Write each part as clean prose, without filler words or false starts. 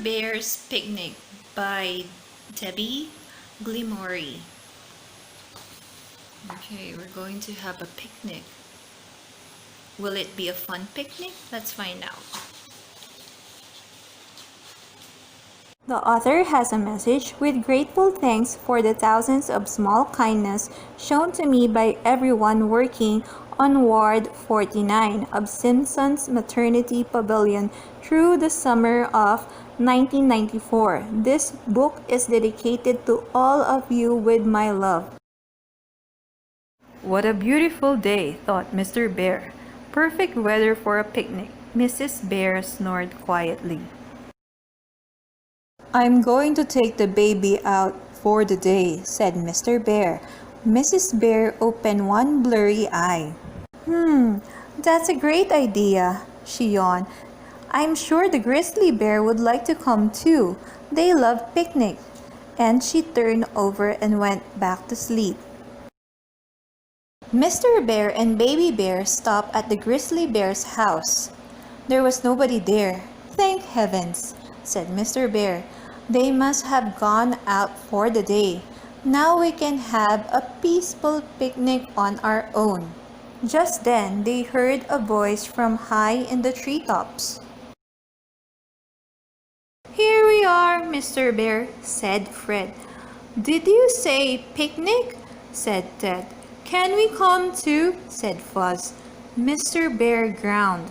Bear's Picnic by Debbie Glimori. Okay, we're going to have a picnic. Will it be a fun picnic? Let's find out. The author has a message with grateful thanks for the thousands of small kindness shown to me by everyone working on Ward 49 of Simpson's Maternity Pavilion through the summer of 1994. This book is dedicated to all of you with my love. What a beautiful day, thought Mr. Bear. Perfect weather for a picnic. Mrs. Bear snored quietly. I'm going to take the baby out for the day, said Mr. Bear. Mrs. Bear opened one blurry eye. That's a great idea, she yawned. I'm sure the grizzly bear would like to come too. They love picnic. And she turned over and went back to sleep. Mr. Bear and Baby Bear stopped at the grizzly bear's house. There was nobody there. Thank heavens, said Mr. Bear. They must have gone out for the day. Now we can have a peaceful picnic on our own. Just then they heard a voice from high in the treetops. Here we are, Mr. Bear, said Fred. Did you say picnic? Said Ted. Can we come too? Said Fuzz. Mr. Bear groaned.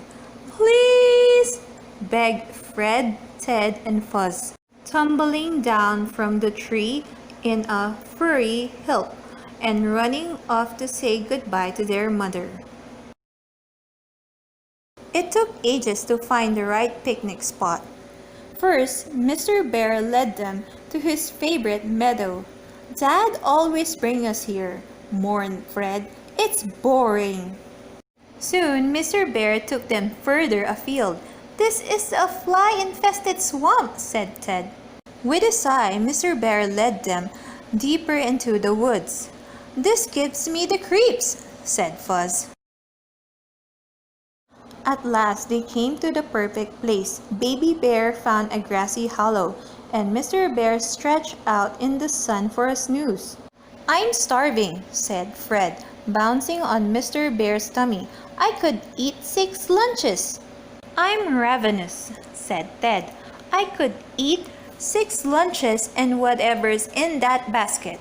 Please, begged Fred, Ted, and Fuzz, tumbling down from the tree in a furry heap and running off to say goodbye to their mother. It took ages to find the right picnic spot. First, Mr. Bear led them to his favorite meadow. Dad always brings us here, mourned Fred. It's boring. Soon, Mr. Bear took them further afield. This is a fly-infested swamp, said Ted. With a sigh, Mr. Bear led them deeper into the woods. This gives me the creeps, said Fuzz. At last, they came to the perfect place. Baby Bear found a grassy hollow, and Mr. Bear stretched out in the sun for a snooze. I'm starving, said Fred, bouncing on Mr. Bear's tummy. I could eat 6 lunches. I'm ravenous, said Ted. I could eat 6 lunches and whatever's in that basket.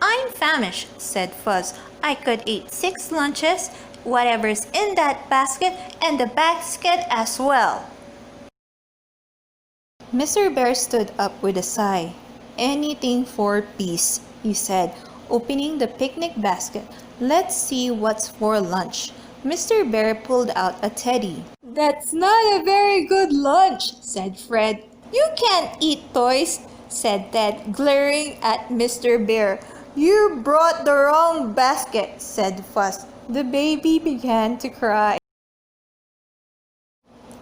I'm famished, said Fuzz. I could eat 6 lunches, whatever's in that basket, and the basket as well. Mr. Bear stood up with a sigh. Anything for peace, he said, opening the picnic basket. Let's see what's for lunch. Mr. Bear pulled out a teddy. That's not a very good lunch, said Fred. You can't eat toys, said Ted, glaring at Mr. Bear. You brought the wrong basket, said Fuzz. The baby began to cry.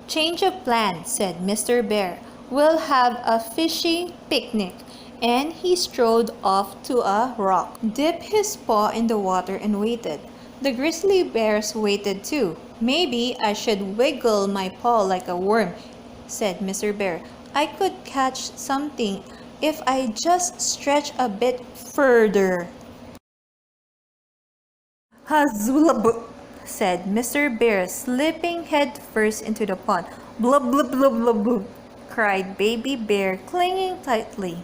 Change of plan, said Mr. Bear. We'll have a fishing picnic. And he strode off to a rock, dipped his paw in the water and waited. The grizzly bears waited too. Maybe I should wiggle my paw like a worm, said Mr. Bear. I could catch something if I just stretch a bit further. Hazulab, said Mr. Bear, slipping head first into the pond. Blub, blub, blub, blub, blub, cried Baby Bear, clinging tightly.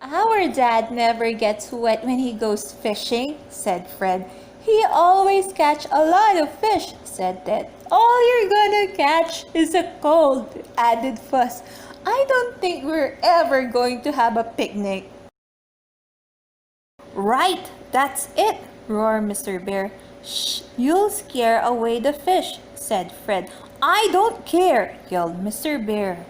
Our dad never gets wet when he goes fishing, said Fred. He always catch a lot of fish, said Ted. All you're gonna catch is a cold, added Fuzz. I don't think we're ever going to have a picnic. Right, that's it, roared Mr. Bear. Shh, you'll scare away the fish, said Fred. I don't care, yelled Mr. Bear.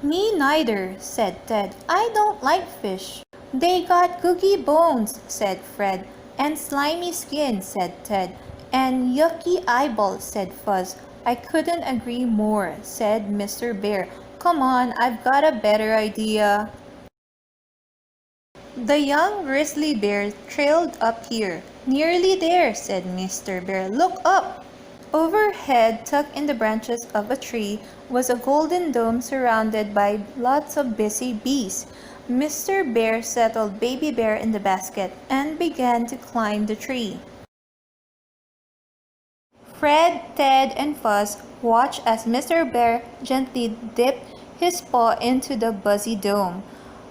Me neither, said Ted. I don't like fish. They got gooey bones, said Fred. And slimy skin, said Ted. And yucky eyeballs, said Fuzz. I couldn't agree more, said Mr. Bear. Come on, I've got a better idea. The young grizzly bear trailed up here. Nearly there, said Mr. Bear. Look up. Overhead, tucked in the branches of a tree, was a golden dome surrounded by lots of busy bees. Mr. Bear settled Baby Bear in the basket and began to climb the tree. Fred, Ted, and Fuzz watched as Mr. Bear gently dipped his paw into the buzzy dome.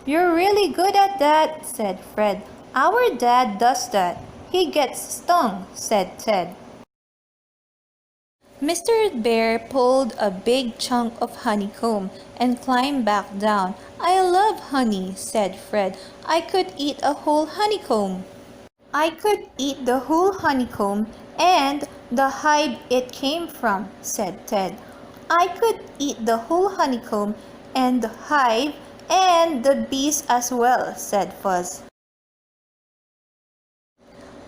"You're really good at that," said Fred. "Our dad does that. He gets stung," said Ted. Mr. Bear pulled a big chunk of honeycomb and climbed back down. "I love honey," said Fred. "I could eat a whole honeycomb." "I could eat the whole honeycomb and the hive it came from," said Ted. "I could eat the whole honeycomb and the hive and the bees as well," said Fuzz.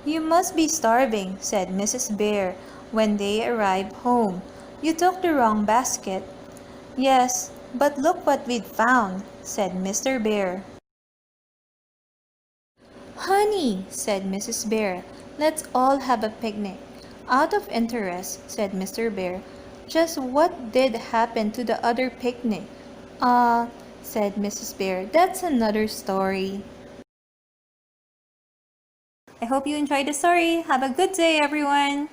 "You must be starving," said Mrs. Bear when they arrived home. "You took the wrong basket." "Yes, but look what we'd found," said Mr. Bear. "Honey," said Mrs. Bear. "Let's all have a picnic." "Out of interest," said Mr. Bear, "just what did happen to the other picnic?" Said Mrs. Bear, "that's another story." I hope you enjoyed the story. Have a good day, everyone.